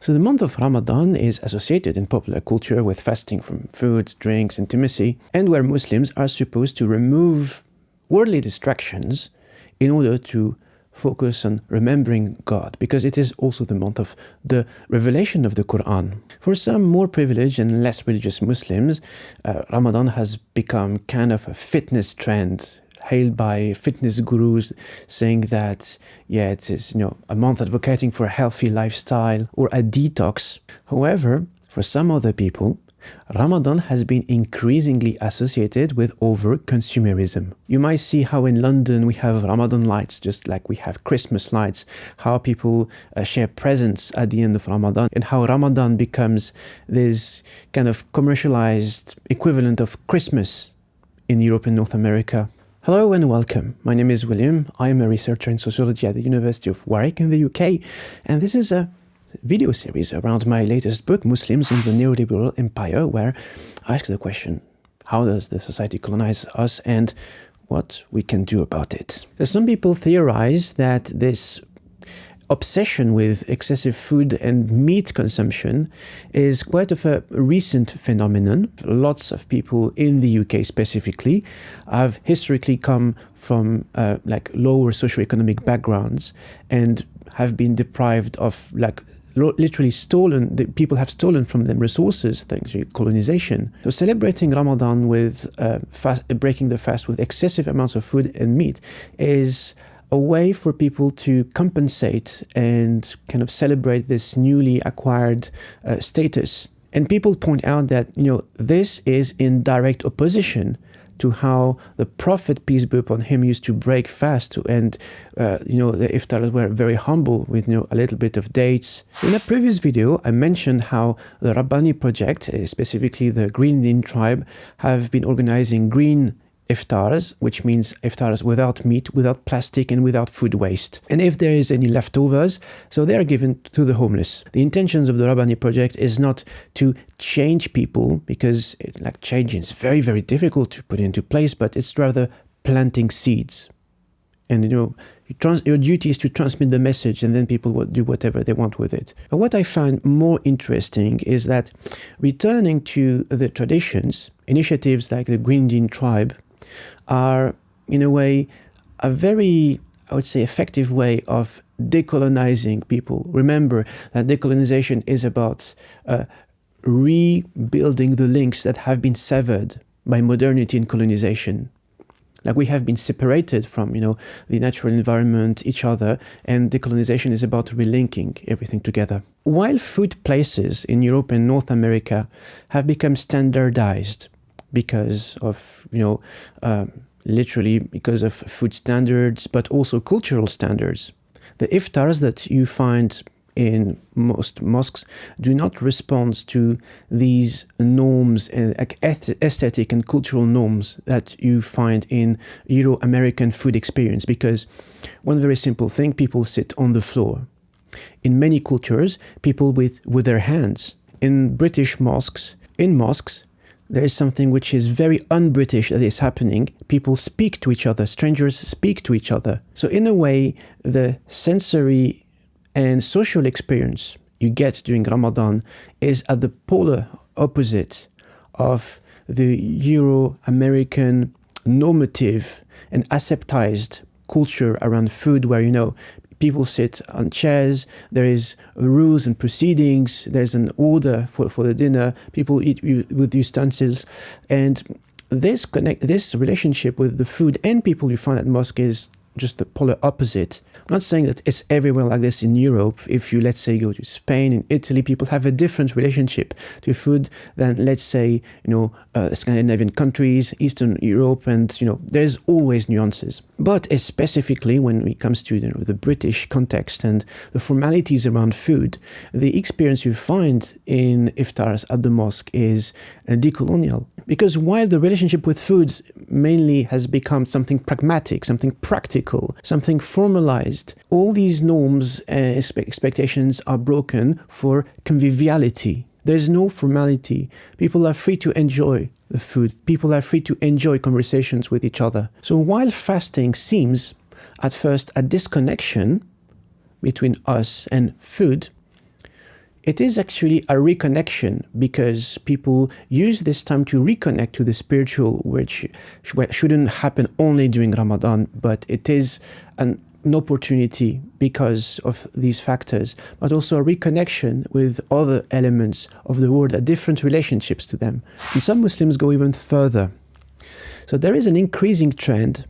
So the month of Ramadan is associated in popular culture with fasting from food, drinks, intimacy, and where Muslims are supposed to remove worldly distractions in order to focus on remembering God, because it is also the month of the revelation of the Quran. For some more privileged and less religious Muslims, Ramadan has become kind of a fitness trend, hailed by fitness gurus saying that, yeah, it is, a month advocating for a healthy lifestyle or a detox. However, for some other people, Ramadan has been increasingly associated with over-consumerism. You might see how in London we have Ramadan lights, just like we have Christmas lights, how people share presents at the end of Ramadan, and how Ramadan becomes this kind of commercialized equivalent of Christmas in Europe and North America. Hello and welcome. My name is William. I am a researcher in sociology at the University of Warwick in the UK, and this is a video series around my latest book, Muslims in the Neoliberal Empire, where I ask the question, how does the society colonize us and what we can do about it? Some people theorize that this obsession with excessive food and meat consumption is quite of a recent phenomenon. Lots of people in the UK specifically have historically come from lower socioeconomic backgrounds and have been deprived of literally stolen, people have stolen from them resources thanks to colonization. So celebrating Ramadan with breaking the fast with excessive amounts of food and meat is a way for people to compensate and kind of celebrate this newly acquired status. And people point out that, this is in direct opposition to how the Prophet, peace be upon him, used to break fast, and the Iftars were very humble with a little bit of dates. In a previous video, I mentioned how the Rabbani project, specifically the Green Indian tribe, have been organizing green Iftars, which means Iftars without meat, without plastic, and without food waste. And if there is any leftovers, so they are given to the homeless. The intentions of the Rabbani project is not to change people, because change is very, very difficult to put into place, but it's rather planting seeds. And your duty is to transmit the message, and then people will do whatever they want with it. But what I find more interesting is that returning to the traditions, initiatives like the Green Indian tribe are, in a way, a very, I would say, effective way of decolonizing people. Remember that decolonization is about rebuilding the links that have been severed by modernity and colonization. We have been separated from, the natural environment, each other, and decolonization is about relinking everything together. While food places in Europe and North America have become standardized because of, literally because of food standards, but also cultural standards, the Iftars that you find in most mosques do not respond to these norms, aesthetic and cultural norms that you find in Euro-American food experience, because one very simple thing, people sit on the floor. In many cultures, people with their hands. In British mosques, there is something which is very un-British that is happening. People speak to each other, strangers speak to each other. So in a way, the sensory and social experience you get during Ramadan is at the polar opposite of the Euro-American normative and aseptized culture around food, where, people sit on chairs, there is rules and proceedings, there's an order for the dinner, people eat with utensils, and this relationship with the food and people you find at mosque is just the polar opposite. I'm not saying that it's everywhere like this in Europe. If you, let's say, go to Spain and Italy, people have a different relationship to food than, let's say, Scandinavian countries, Eastern Europe, and, there's always nuances. But specifically when it comes to the British context and the formalities around food, the experience you find in Iftars at the mosque is decolonial. Because while the relationship with food mainly has become something pragmatic, something practical, something formalized, all these norms and expectations are broken for conviviality. There's no formality. People are free to enjoy the food. People are free to enjoy conversations with each other. So while fasting seems, at first, a disconnection between us and food, it is actually a reconnection, because people use this time to reconnect to the spiritual, which shouldn't happen only during Ramadan, but it is an opportunity because of these factors, but also a reconnection with other elements of the world, different relationships to them. And some Muslims go even further. So there is an increasing trend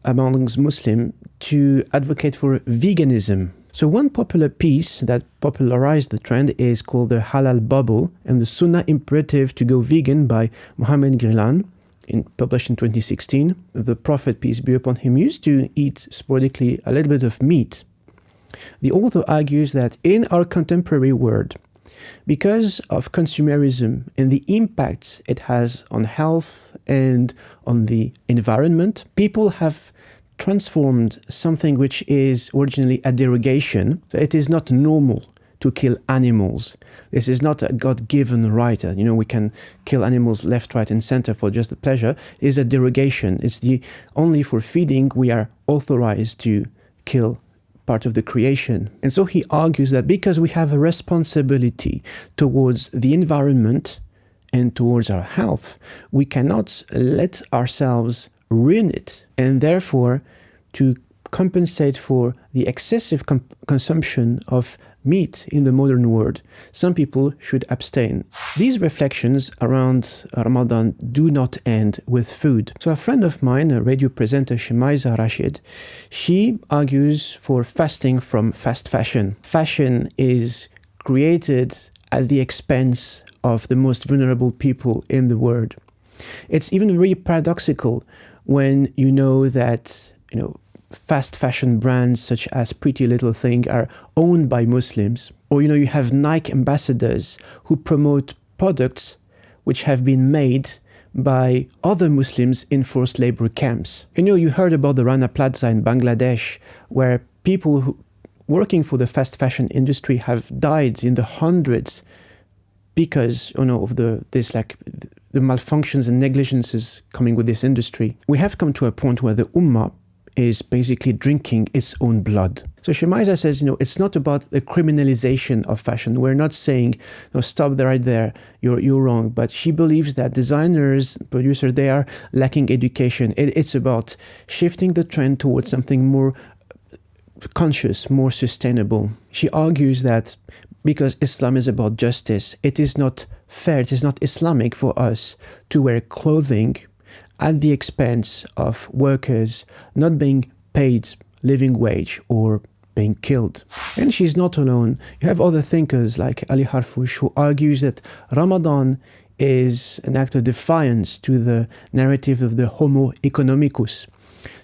amongst Muslims to advocate for veganism. So one popular piece that popularized the trend is called the Halal Bubble and the Sunnah Imperative to Go Vegan by Mohammed Ghrilan, published in 2016. The Prophet, peace be upon him, used to eat sporadically a little bit of meat. The author argues that in our contemporary world, because of consumerism and the impacts it has on health and on the environment, people have transformed something which is originally a derogation. So it is not normal to kill animals. This is not a God-given right. We can kill animals left, right, and center for just the pleasure. It is a derogation. It's only for feeding we are authorized to kill part of the creation. And so he argues that because we have a responsibility towards the environment and towards our health, we cannot let ourselves ruin it. And therefore, to compensate for the excessive consumption of meat in the modern world, some people should abstain. These reflections around Ramadan do not end with food. So a friend of mine, a radio presenter, Shemaiza Rashid, she argues for fasting from fast fashion. Fashion is created at the expense of the most vulnerable people in the world. It's even very paradoxical when you know that, fast fashion brands such as Pretty Little Thing are owned by Muslims. Or, you have Nike ambassadors who promote products which have been made by other Muslims in forced labor camps. You heard about the Rana Plaza in Bangladesh, where people working for the fast fashion industry have died in the hundreds because, of the malfunctions and negligences coming with this industry. We have come to a point where the Ummah is basically drinking its own blood. So Shemaiza says, it's not about the criminalization of fashion. We're not saying, stop right there, you're wrong. But she believes that designers, producers, they are lacking education. It's about shifting the trend towards something more conscious, more sustainable. She argues that because Islam is about justice, it is not fair, it is not Islamic for us to wear clothing at the expense of workers not being paid living wage or being killed. And she's not alone. You have other thinkers like HArfouch who argues that Ramadan is an act of defiance to the narrative of the Homo economicus.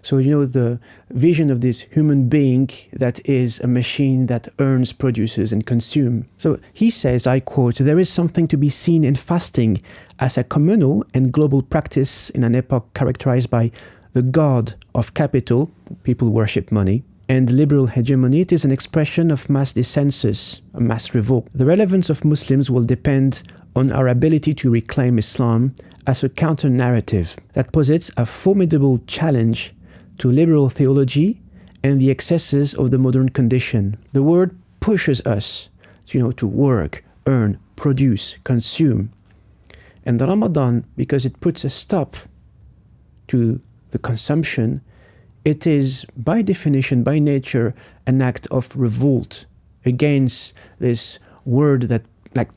So, the vision of this human being that is a machine that earns, produces, and consumes. So he says, I quote, "There is something to be seen in fasting as a communal and global practice in an epoch characterized by the god of capital," people worship money, "and liberal hegemony. It is an expression of mass dissensus, a mass revolt. The relevance of Muslims will depend on our ability to reclaim Islam as a counter-narrative that posits a formidable challenge to liberal theology and the excesses of the modern condition. The word pushes us, to work, earn, produce, consume. And the Ramadan, because it puts a stop to the consumption, it is by definition, by nature, an act of revolt against this word that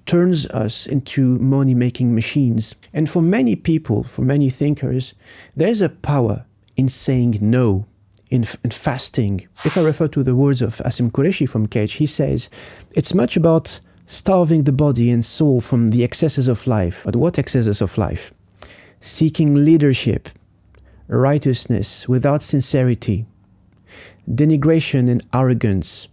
turns us into money-making machines. And for many people, for many thinkers, there's a power in saying no, in fasting. If I refer to the words of Asim Qureshi from Cage, he says, it's much about starving the body and soul from the excesses of life. But what excesses of life? Seeking leadership, righteousness without sincerity, denigration and arrogance,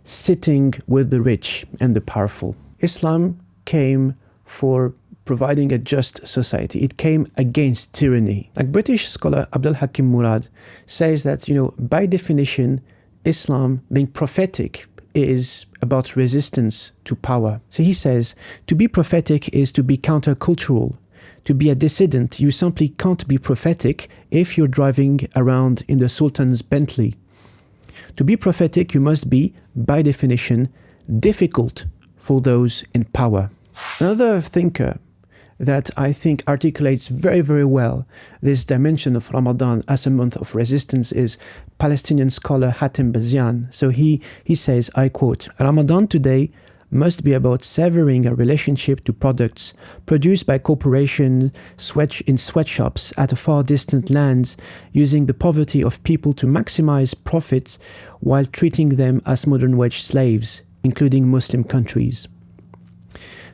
sitting with the rich and the powerful. Islam came for providing a just society. It came against tyranny. British scholar Abdal Hakim Murad says that, by definition, Islam, being prophetic, is about resistance to power. So he says, to be prophetic is to be countercultural. To be a dissident, you simply can't be prophetic if you're driving around in the Sultan's Bentley. To be prophetic, you must be, by definition, difficult for those in power. Another thinker that I think articulates very, very well this dimension of Ramadan as a month of resistance is Palestinian scholar Hatem Bazian. So he says, I quote, "Ramadan today must be about severing our relationship to products produced by corporations in sweatshops at far distant lands, using the poverty of people to maximize profits while treating them as modern wage slaves, including Muslim countries.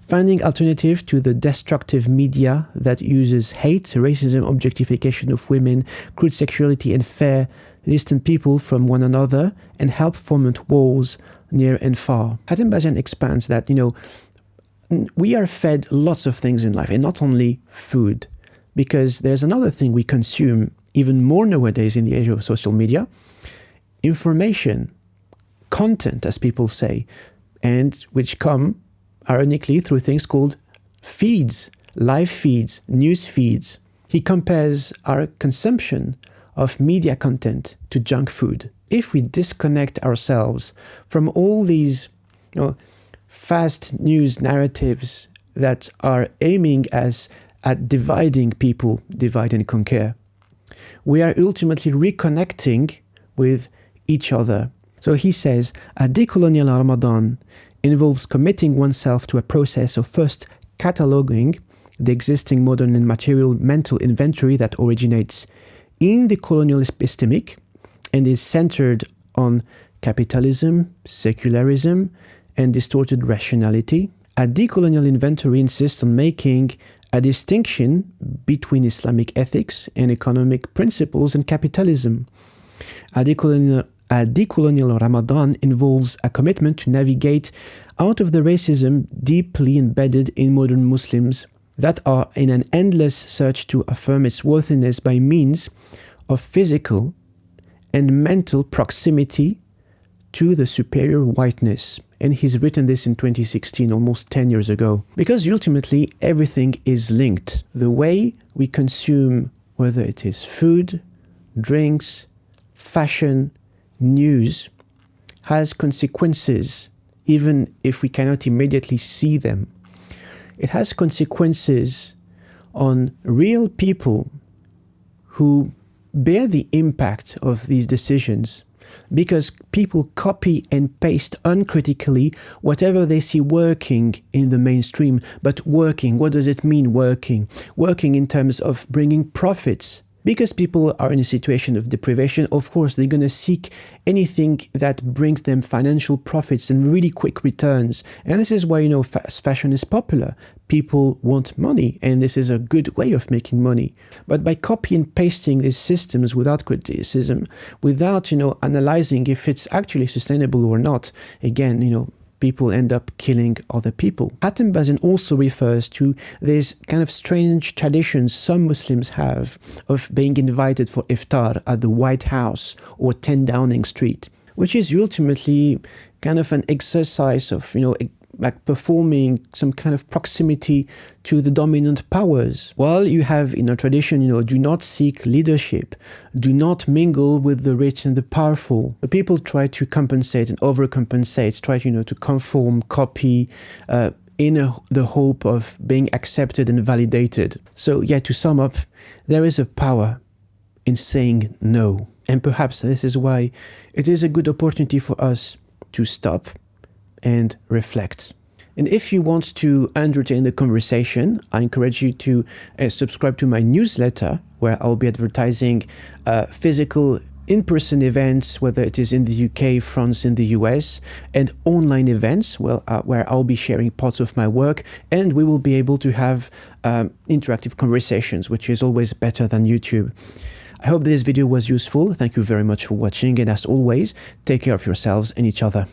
Finding alternative to the destructive media that uses hate, racism, objectification of women, crude sexuality and fear, distant people from one another, and help foment wars near and far." Hatem Bazian expands that, we are fed lots of things in life, and not only food, because there's another thing we consume even more nowadays in the age of social media: information, content, as people say, and which come ironically through things called feeds, live feeds, news feeds. He compares our consumption of media content to junk food. If we disconnect ourselves from all these fast news narratives that are aiming at dividing people, divide and conquer, we are ultimately reconnecting with each other. So he says, a decolonial Ramadan involves committing oneself to a process of first cataloging the existing modern and material mental inventory that originates in the colonial epistemic and is centered on capitalism, secularism, and distorted rationality. A decolonial inventory insists on making a distinction between Islamic ethics and economic principles and capitalism. A decolonial Ramadan involves a commitment to navigate out of the racism deeply embedded in modern Muslims that are in an endless search to affirm its worthiness by means of physical and mental proximity to the superior whiteness. And he's written this in 2016, almost 10 years ago. Because ultimately everything is linked. The way we consume, whether it is food, drinks, fashion, news, has consequences, even if we cannot immediately see them. It has consequences on real people who bear the impact of these decisions, because people copy and paste uncritically whatever they see working in the mainstream. But working, what does it mean working? Working in terms of bringing profits. Because people are in a situation of deprivation, of course, they're going to seek anything that brings them financial profits and really quick returns. And this is why, fast fashion is popular. People want money, and this is a good way of making money. But by copy and pasting these systems without criticism, without, analyzing if it's actually sustainable or not, again, people end up killing other people. Hatem Bazian also refers to this kind of strange traditions some Muslims have of being invited for iftar at the White House or 10 Downing Street, which is ultimately kind of an exercise of, like performing some kind of proximity to the dominant powers. While you have in a tradition, do not seek leadership, do not mingle with the rich and the powerful. The people try to compensate and overcompensate, try to conform, copy, in the hope of being accepted and validated. So yeah, to sum up, there is a power in saying no. And perhaps this is why it is a good opportunity for us to stop and reflect. And if you want to entertain the conversation, I encourage you to subscribe to my newsletter, where I'll be advertising physical in-person events, whether it is in the UK, France, in the US, and online events, where I'll be sharing parts of my work, and we will be able to have interactive conversations, which is always better than YouTube. I hope this video was useful. Thank you very much for watching, and as always, take care of yourselves and each other.